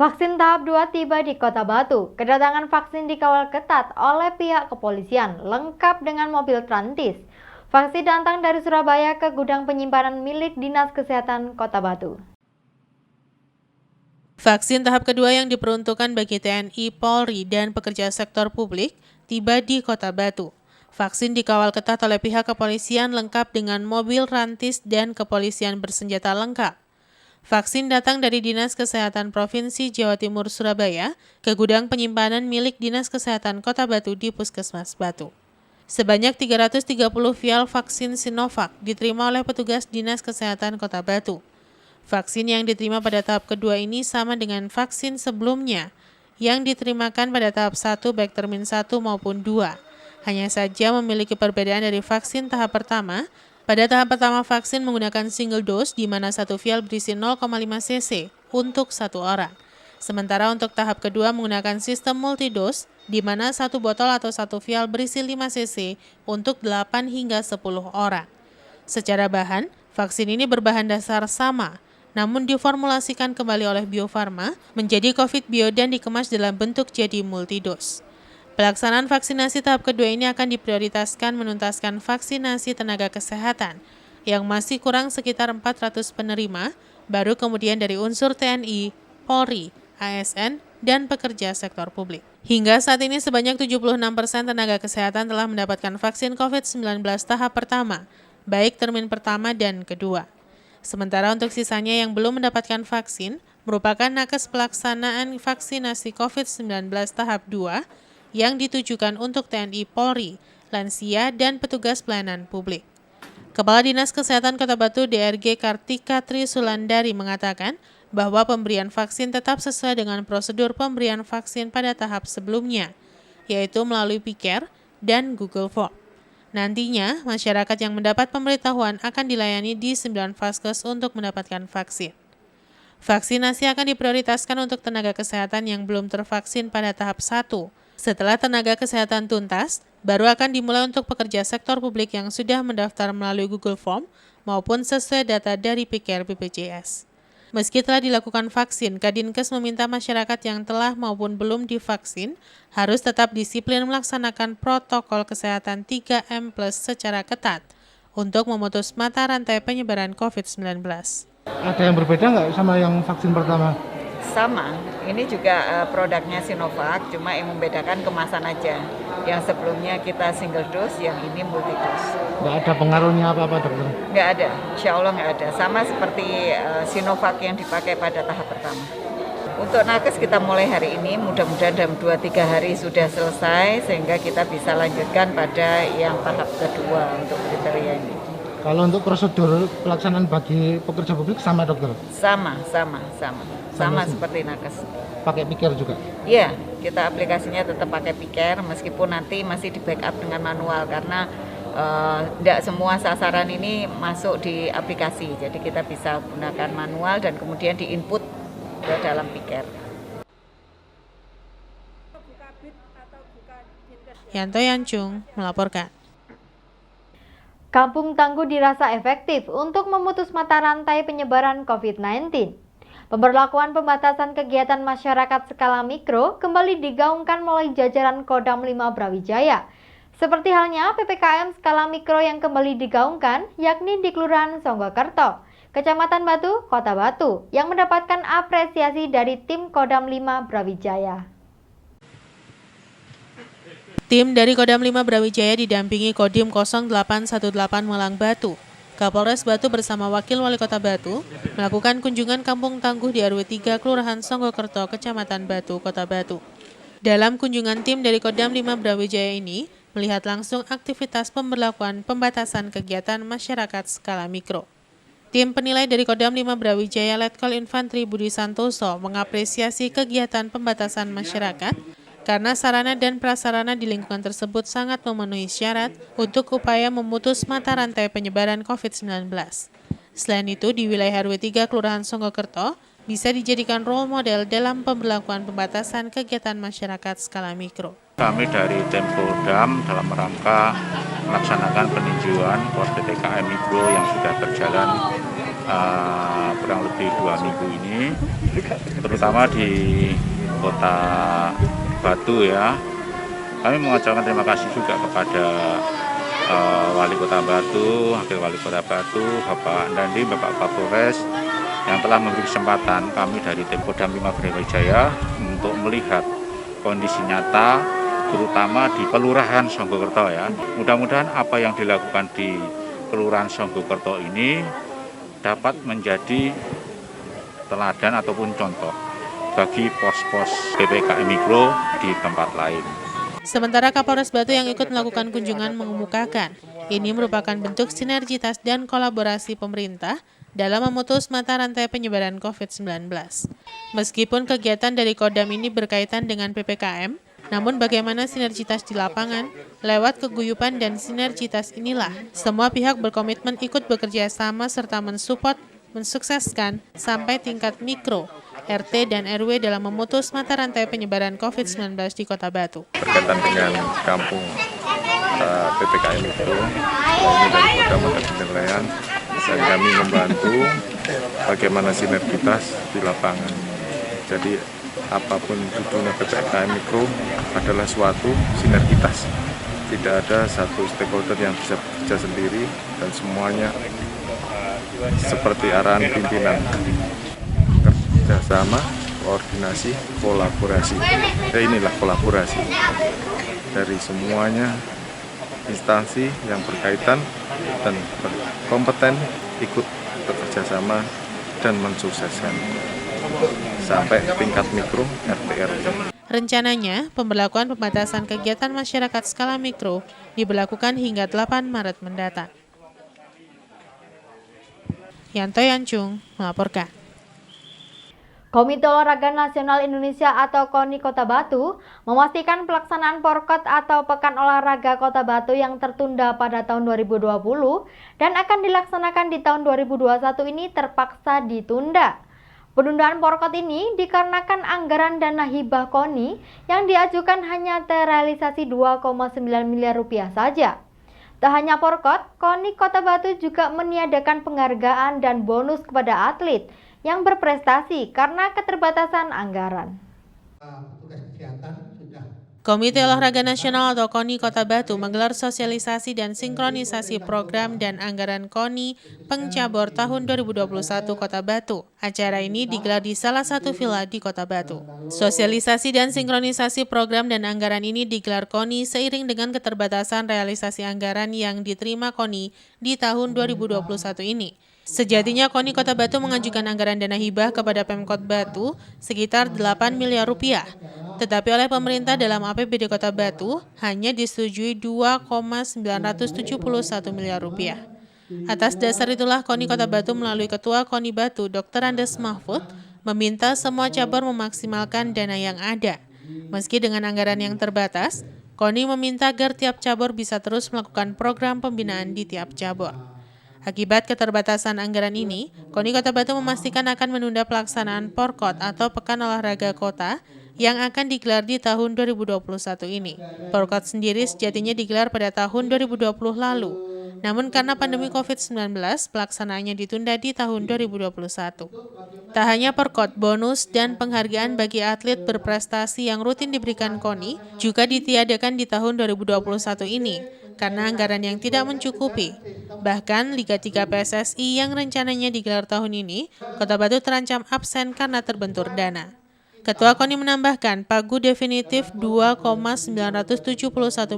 Vaksin tahap 2 tiba di Kota Batu. Kedatangan vaksin dikawal ketat oleh pihak kepolisian, lengkap dengan mobil Trantis. Vaksin datang dari Surabaya ke gudang penyimpanan milik Dinas Kesehatan Kota Batu. Vaksin tahap kedua yang diperuntukkan bagi TNI, Polri, dan pekerja sektor publik tiba di Kota Batu. Vaksin dikawal ketat oleh pihak kepolisian lengkap dengan mobil Rantis dan kepolisian bersenjata lengkap. Vaksin datang dari Dinas Kesehatan Provinsi Jawa Timur Surabaya ke gudang penyimpanan milik Dinas Kesehatan Kota Batu di Puskesmas Batu. Sebanyak 330 vial vaksin Sinovac diterima oleh petugas Dinas Kesehatan Kota Batu. Vaksin yang diterima pada tahap kedua ini sama dengan vaksin sebelumnya yang diterimakan pada tahap 1 baik termin 1 maupun 2. Hanya saja memiliki perbedaan dari vaksin tahap pertama. Pada tahap pertama vaksin menggunakan single dose di mana satu vial berisi 0,5 cc untuk satu orang. Sementara untuk tahap kedua menggunakan sistem multidose di mana satu botol atau satu vial berisi 5 cc untuk 8 hingga 10 orang. Secara bahan, vaksin ini berbahan dasar sama, namun diformulasikan kembali oleh Bio Farma menjadi COVID Bio dan dikemas dalam bentuk jadi multidose. Pelaksanaan vaksinasi tahap kedua ini akan diprioritaskan menuntaskan vaksinasi tenaga kesehatan yang masih kurang sekitar 400 penerima, baru kemudian dari unsur TNI, Polri, ASN, dan pekerja sektor publik. Hingga saat ini sebanyak 76% tenaga kesehatan telah mendapatkan vaksin COVID-19 tahap pertama, baik termin pertama dan kedua. Sementara untuk sisanya yang belum mendapatkan vaksin, merupakan nakes pelaksanaan vaksinasi COVID-19 tahap 2, yang ditujukan untuk TNI, Polri, lansia, dan petugas pelayanan publik. Kepala Dinas Kesehatan Kota Batu DRG Kartika Trisulandari mengatakan bahwa pemberian vaksin tetap sesuai dengan prosedur pemberian vaksin pada tahap sebelumnya, yaitu melalui Piker dan Google Form. Nantinya, masyarakat yang mendapat pemberitahuan akan dilayani di 9 vaskes untuk mendapatkan vaksin. Vaksinasi akan diprioritaskan untuk tenaga kesehatan yang belum tervaksin pada tahap 1. Setelah tenaga kesehatan tuntas, baru akan dimulai untuk pekerja sektor publik yang sudah mendaftar melalui Google Form maupun sesuai data dari Piker BPJS. Meski telah dilakukan vaksin, Kadinkes meminta masyarakat yang telah maupun belum divaksin harus tetap disiplin melaksanakan protokol kesehatan 3M+ secara ketat untuk memutus mata rantai penyebaran COVID-19. Ada yang berbeda nggak sama yang vaksin pertama? Sama, ini juga produknya Sinovac, cuma yang membedakan kemasan aja. Yang sebelumnya kita single dose, yang ini multidose. Nggak ada pengaruhnya apa-apa, dokter? Nggak ada, insya Allah nggak ada. Sama seperti Sinovac yang dipakai pada tahap pertama. Untuk nakes kita mulai hari ini, mudah-mudahan dalam 2-3 hari sudah selesai, sehingga kita bisa lanjutkan pada yang tahap kedua untuk kriteria ini. Kalau untuk prosedur pelaksanaan bagi pekerja publik sama, dokter? Sama seperti nakes. Pakai Piker juga? Iya, kita aplikasinya tetap pakai Piker meskipun nanti masih di backup dengan manual karena tidak semua sasaran ini masuk di aplikasi. Jadi kita bisa gunakan manual dan kemudian di-input ke dalam Piker. Yanto Yancung melaporkan. Kampung Tangguh dirasa efektif untuk memutus mata rantai penyebaran COVID-19. Pemberlakuan pembatasan kegiatan masyarakat skala mikro kembali digaungkan mulai jajaran Kodam 5 Brawijaya. Seperti halnya PPKM skala mikro yang kembali digaungkan, yakni di Kelurahan Songgokerto, Kecamatan Batu, Kota Batu, yang mendapatkan apresiasi dari tim Kodam 5 Brawijaya. Tim dari Kodam 5 Brawijaya didampingi Kodim 0818 Malang Batu. Kapolres Batu bersama Wakil Wali Kota Batu melakukan kunjungan Kampung Tangguh di RW 3 Kelurahan Songgokerto, Kecamatan Batu, Kota Batu. Dalam kunjungan tim dari Kodam 5 Brawijaya ini, melihat langsung aktivitas pemberlakuan pembatasan kegiatan masyarakat skala mikro. Tim penilai dari Kodam 5 Brawijaya Letkol Infantri Budi Santoso mengapresiasi kegiatan pembatasan masyarakat karena sarana dan prasarana di lingkungan tersebut sangat memenuhi syarat untuk upaya memutus mata rantai penyebaran COVID-19. Selain itu, di wilayah RW 3 Kelurahan Songgokerto bisa dijadikan role model dalam pemberlakuan pembatasan kegiatan masyarakat skala mikro. Kami dari tim Kodam dalam rangka melaksanakan peninjauan pos PPKM Mikro yang sudah berjalan kurang lebih 2 minggu ini, terutama di Kota Batu ya. Kami mengucapkan terima kasih juga kepada Wali Kota Batu, Wakil Wali Kota Batu, Bapak Andandi, Bapak Kapolres yang telah memberi kesempatan kami dari tim Kodam 5 Brawijaya untuk melihat kondisi nyata, terutama di Kelurahan Songgokerto ya. Mudah-mudahan apa yang dilakukan di Kelurahan Songgokerto ini dapat menjadi teladan ataupun contoh bagi pos-pos PPKM Mikro di tempat lain. Sementara Kapolres Batu yang ikut melakukan kunjungan mengemukakan, ini merupakan bentuk sinergitas dan kolaborasi pemerintah dalam memutus mata rantai penyebaran COVID-19. Meskipun kegiatan dari Kodam ini berkaitan dengan PPKM, namun bagaimana sinergitas di lapangan, lewat keguyupan dan sinergitas inilah, semua pihak berkomitmen ikut bekerja sama serta mensupport, mensukseskan sampai tingkat mikro, RT dan RW dalam memutus mata rantai penyebaran COVID-19 di Kota Batu. Berkaitan dengan kampung PPKM itu, ini dari Kodam ada penilaian dan kami membantu bagaimana sinergitas di lapangan. Jadi apapun judulnya PPKM Mikro adalah suatu sinergitas. Tidak ada satu stakeholder yang bisa bekerja sendiri dan semuanya seperti arahan pimpinan. Kerjasama, koordinasi, kolaborasi. Inilah kolaborasi dari semuanya instansi yang berkaitan dan berkompeten ikut bekerja sama dan mensukseskan sampai tingkat mikro RT RW. Rencananya, pemberlakuan pembatasan kegiatan masyarakat skala mikro diberlakukan hingga 8 Maret mendatang. Yanto Yancung melaporkan. Komite Olahraga Nasional Indonesia atau KONI Kota Batu memastikan pelaksanaan Porkot atau Pekan Olahraga Kota Batu yang tertunda pada tahun 2020 dan akan dilaksanakan di tahun 2021 ini terpaksa ditunda. Penundaan Porkot ini dikarenakan anggaran dana hibah KONI yang diajukan hanya terrealisasi 2,9 miliar rupiah saja. Tak hanya Porkot, KONI Kota Batu juga meniadakan penghargaan dan bonus kepada atlet yang berprestasi karena keterbatasan anggaran. Komite Olahraga Nasional atau KONI Kota Batu menggelar sosialisasi dan sinkronisasi program dan anggaran KONI Pengcabor tahun 2021 Kota Batu. Acara ini digelar di salah satu villa di Kota Batu. Sosialisasi dan sinkronisasi program dan anggaran ini digelar KONI seiring dengan keterbatasan realisasi anggaran yang diterima KONI di tahun 2021 ini. Sejatinya KONI Kota Batu mengajukan anggaran dana hibah kepada Pemkot Batu sekitar 8 miliar rupiah. Tetapi oleh pemerintah dalam APBD Kota Batu hanya disetujui 2,971 miliar rupiah. Atas dasar itulah KONI Kota Batu melalui Ketua KONI Batu Dr. Andes Mahfud meminta semua cabur memaksimalkan dana yang ada. Meski dengan anggaran yang terbatas, KONI meminta agar tiap cabur bisa terus melakukan program pembinaan di tiap cabur. Akibat keterbatasan anggaran ini, KONI Kota Batu memastikan akan menunda pelaksanaan Porkot atau Pekan Olahraga Kota yang akan digelar di tahun 2021 ini. Porkot sendiri sejatinya digelar pada tahun 2020 lalu. Namun karena pandemi COVID-19, pelaksanaannya ditunda di tahun 2021. Tak hanya Porkot, bonus dan penghargaan bagi atlet berprestasi yang rutin diberikan KONI juga ditiadakan di tahun 2021 ini karena anggaran yang tidak mencukupi. Bahkan Liga 3 PSSI yang rencananya digelar tahun ini, Kota Batu terancam absen karena terbentur dana. Ketua KONI menambahkan pagu definitif 2,971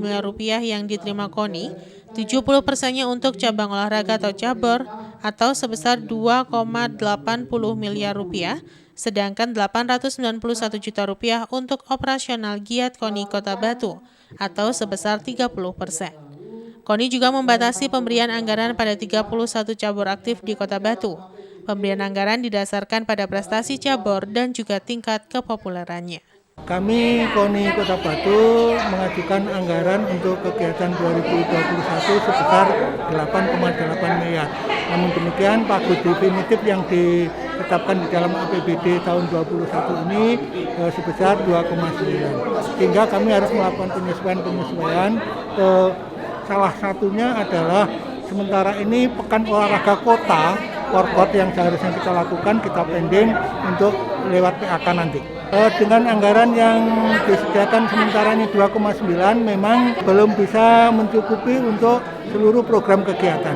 miliar rupiah yang diterima KONI, 70%-nya untuk cabang olahraga atau cabur atau sebesar 2,80 miliar rupiah, sedangkan 891 juta rupiah untuk operasional giat KONI Kota Batu atau sebesar 30%. KONI juga membatasi pemberian anggaran pada 31 cabur aktif di Kota Batu. Pemberian anggaran didasarkan pada prestasi cabur dan juga tingkat kepopulerannya. Kami KONI Kota Batu mengajukan anggaran untuk kegiatan 2021 sebesar 8,8 miliar. Namun demikian pagu definitif yang ditetapkan di dalam APBD tahun 2021 ini sebesar 2,9. Sehingga kami harus melakukan penyesuaian. Salah satunya adalah sementara ini Pekan Olahraga Kota forkot yang seharusnya kita lakukan kita pending untuk lewat PAK nanti. Dengan anggaran yang disediakan sementara ini 2,9 memang belum bisa mencukupi untuk seluruh program kegiatan.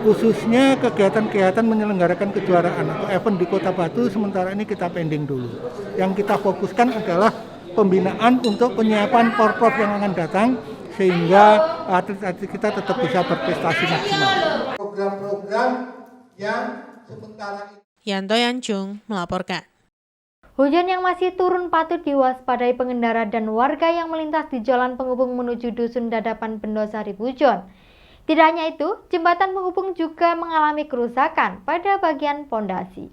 Khususnya kegiatan-kegiatan menyelenggarakan kejuaraan atau event di Kota Batu sementara ini kita pending dulu. Yang kita fokuskan adalah pembinaan untuk penyiapan porprov yang akan datang sehingga atlet-atlet kita tetap bisa berprestasi maksimal. Program-program yang sementara ini. Yanto Yancung melaporkan. Hujan yang masih turun patut diwaspadai pengendara dan warga yang melintas di jalan penghubung menuju Dusun Dadapan Bendosari Pujon. Tidak hanya itu, jembatan penghubung juga mengalami kerusakan pada bagian pondasi.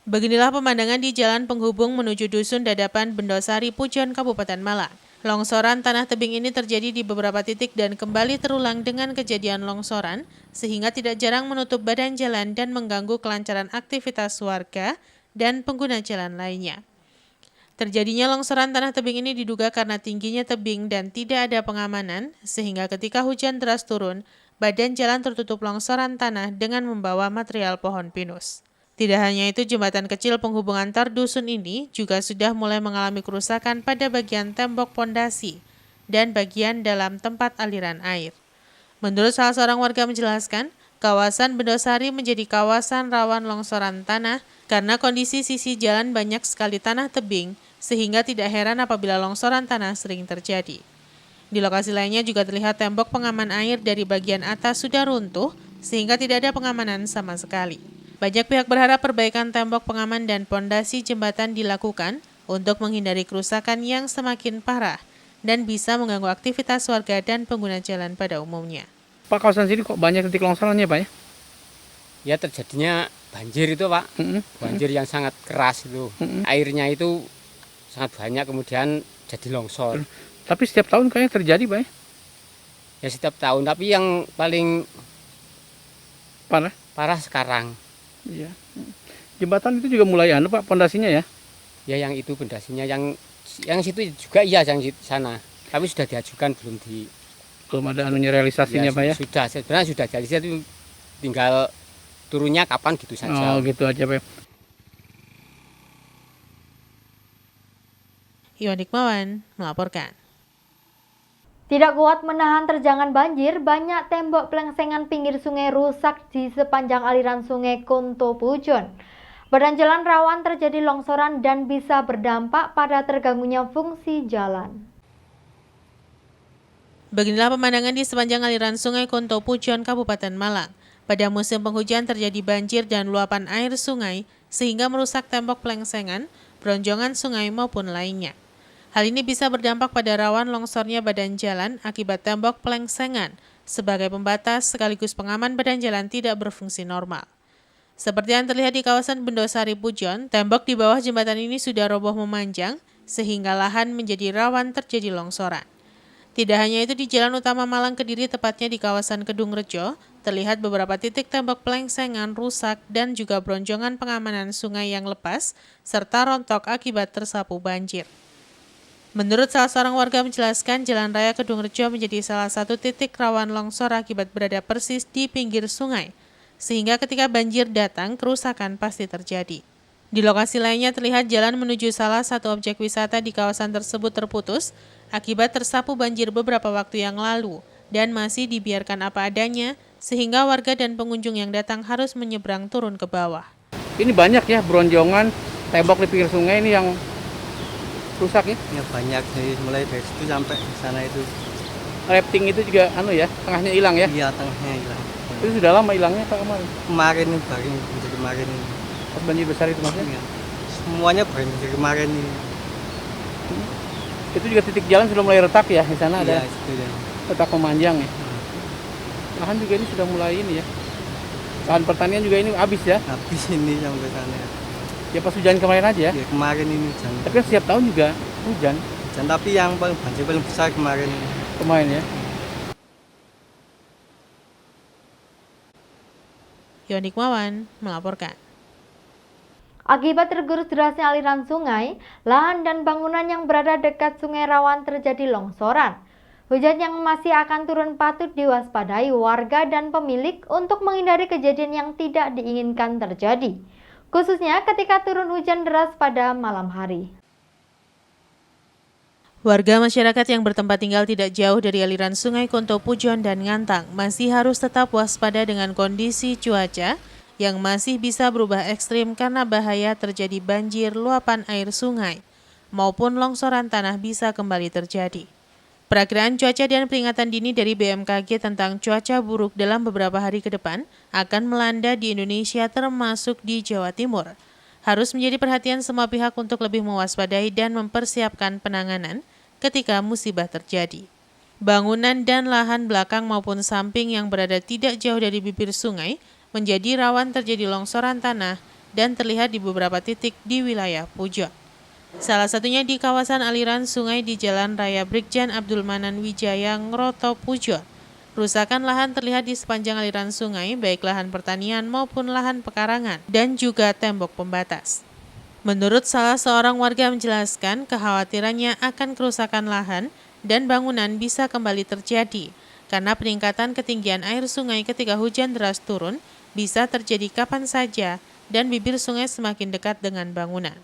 Beginilah pemandangan di jalan penghubung menuju Dusun Dadapan Bendosari Pujon, Kabupaten Malang. Longsoran tanah tebing ini terjadi di beberapa titik dan kembali terulang dengan kejadian longsoran, sehingga tidak jarang menutup badan jalan dan mengganggu kelancaran aktivitas warga dan pengguna jalan lainnya. Terjadinya longsoran tanah tebing ini diduga karena tingginya tebing dan tidak ada pengamanan, sehingga ketika hujan deras turun, badan jalan tertutup longsoran tanah dengan membawa material pohon pinus. Tidak hanya itu, jembatan kecil penghubung antar dusun ini juga sudah mulai mengalami kerusakan pada bagian tembok pondasi dan bagian dalam tempat aliran air. Menurut salah seorang warga menjelaskan, kawasan Bendosari menjadi kawasan rawan longsoran tanah karena kondisi sisi jalan banyak sekali tanah tebing, sehingga tidak heran apabila longsoran tanah sering terjadi. Di lokasi lainnya juga terlihat tembok pengaman air dari bagian atas sudah runtuh, sehingga tidak ada pengamanan sama sekali. Banyak pihak berharap perbaikan tembok pengaman dan pondasi jembatan dilakukan untuk menghindari kerusakan yang semakin parah dan bisa mengganggu aktivitas warga dan pengguna jalan pada umumnya. Pak, kawasan sini kok banyak titik longsorannya, Pak ya? Ya, terjadinya banjir itu, Pak. Banjir yang sangat keras itu. Airnya itu sangat banyak, kemudian jadi longsor. Tapi setiap tahun kayaknya terjadi, Pak ya? Ya, setiap tahun, tapi yang paling parah sekarang. Iya. Jembatan itu juga mulai Pak, pondasinya ya? Ya, yang itu pondasinya, yang situ juga iya, yang sana. Tapi sudah diajukan, Belum ada realisasinya, ya, Pak ya? Sudah, sebenarnya sudah jadi, itu tinggal turunnya kapan gitu saja. Oh, gitu aja, Pak. Iwan Hikmawan melaporkan. Tidak kuat menahan terjangan banjir, banyak tembok pelengsengan pinggir sungai rusak di sepanjang aliran sungai Konto Pujon. Badan jalan rawan terjadi longsoran dan bisa berdampak pada terganggunya fungsi jalan. Beginilah pemandangan di sepanjang aliran sungai Konto Pujon, Kabupaten Malang. Pada musim penghujan terjadi banjir dan luapan air sungai sehingga merusak tembok pelengsengan, bronjongan sungai maupun lainnya. Hal ini bisa berdampak pada rawan longsornya badan jalan akibat tembok pelengsengan sebagai pembatas sekaligus pengaman badan jalan tidak berfungsi normal. Seperti yang terlihat di kawasan Bendosari Pujon, tembok di bawah jembatan ini sudah roboh memanjang sehingga lahan menjadi rawan terjadi longsoran. Tidak hanya itu, di jalan utama Malang Kediri tepatnya di kawasan Kedung Rejo, terlihat beberapa titik tembok pelengsengan rusak dan juga bronjongan pengamanan sungai yang lepas serta rontok akibat tersapu banjir. Menurut salah seorang warga menjelaskan, Jalan Raya Kedung Rejo menjadi salah satu titik rawan longsor akibat berada persis di pinggir sungai, sehingga ketika banjir datang, kerusakan pasti terjadi. Di lokasi lainnya terlihat jalan menuju salah satu objek wisata di kawasan tersebut terputus akibat tersapu banjir beberapa waktu yang lalu dan masih dibiarkan apa adanya, sehingga warga dan pengunjung yang datang harus menyeberang turun ke bawah. Ini banyak ya bronjongan tembok di pinggir sungai ini yang rusak ya? Ya banyak, mulai dari situ sampai sana itu. Rafting itu juga tengahnya hilang ya? Iya, tengahnya hilang. Itu sudah lama hilangnya Pak kemarin? Kemarin ini, baru dari kemarin ini. Pas banjir besar itu maksudnya? Ya. Semuanya dari kemarin ini. Itu juga titik jalan sudah mulai retak ya, di sana ada retak memanjang ya. Lahan juga ini sudah mulai ini ya. Lahan pertanian juga ini habis ya? Habis ini sampai sana. Ya pas hujan kemarin aja ya? Ya kemarin ini hujan. Tapi kan setiap tahun juga hujan. Hujan, tapi yang banjir paling besar kemarin ini. Kemarin ya? Iwan Hikmawan melaporkan. Akibat tergerus derasnya aliran sungai, lahan dan bangunan yang berada dekat sungai rawan terjadi longsoran. Hujan yang masih akan turun patut diwaspadai warga dan pemilik untuk menghindari kejadian yang tidak diinginkan terjadi, khususnya ketika turun hujan deras pada malam hari. Warga masyarakat yang bertempat tinggal tidak jauh dari aliran Sungai Konto Pujon dan Ngantang masih harus tetap waspada dengan kondisi cuaca yang masih bisa berubah ekstrim karena bahaya terjadi banjir, luapan air sungai, maupun longsoran tanah bisa kembali terjadi. Perakiraan cuaca dan peringatan dini dari BMKG tentang cuaca buruk dalam beberapa hari ke depan akan melanda di Indonesia termasuk di Jawa Timur. Harus menjadi perhatian semua pihak untuk lebih mewaspadai dan mempersiapkan penanganan ketika musibah terjadi. Bangunan dan lahan belakang maupun samping yang berada tidak jauh dari bibir sungai menjadi rawan terjadi longsoran tanah dan terlihat di beberapa titik di wilayah Pujon. Salah satunya di kawasan aliran sungai di Jalan Raya Brigjen Abdul Manan Wijaya, Ngroto, Pujon. Rusakan lahan terlihat di sepanjang aliran sungai, baik lahan pertanian maupun lahan pekarangan, dan juga tembok pembatas. Menurut salah seorang warga menjelaskan, kekhawatirannya akan kerusakan lahan dan bangunan bisa kembali terjadi, karena peningkatan ketinggian air sungai ketika hujan deras turun bisa terjadi kapan saja dan bibir sungai semakin dekat dengan bangunan.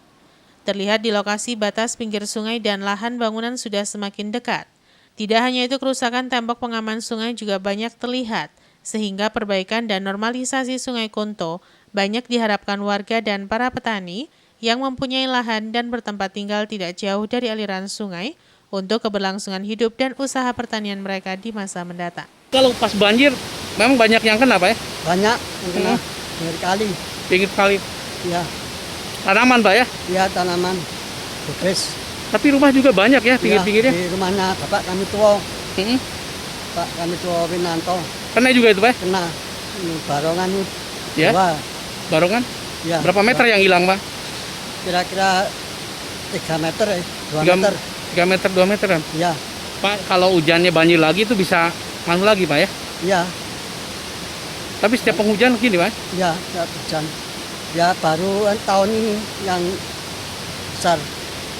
Terlihat di lokasi batas pinggir sungai dan lahan bangunan sudah semakin dekat. Tidak hanya itu, kerusakan tembok pengaman sungai juga banyak terlihat, sehingga perbaikan dan normalisasi Sungai Konto banyak diharapkan warga dan para petani yang mempunyai lahan dan bertempat tinggal tidak jauh dari aliran sungai untuk keberlangsungan hidup dan usaha pertanian mereka di masa mendatang. Kalau pas banjir, memang banyak yang kena Pak ya? Banyak yang kena pinggir kali. Pinggir kali. Ya, Tanaman Pak ya? ya tanaman. Bugis. Tapi rumah juga banyak ya pinggir-pinggirnya? Di rumahnya bapak kami tua. Hmm. Pak kami tua Winanto. Kena juga itu Pak? Kena. Ini barongan Ya? dua. Barongan? Ya. Berapa meter yang hilang Pak? Kira-kira 3 meter, 2 meter. 3 meter, 2 meter kan? Ya, Pak, kalau hujannya banjir lagi itu bisa nganu lagi Pak ya? ya, Tapi setiap penghujan gini Pak? ya, ya hujan. Ya baru tahun ini yang besar.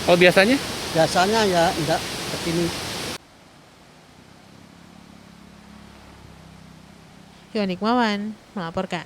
Kalau biasanya? Biasanya ya enggak begini. Yonik Mawan melaporkan.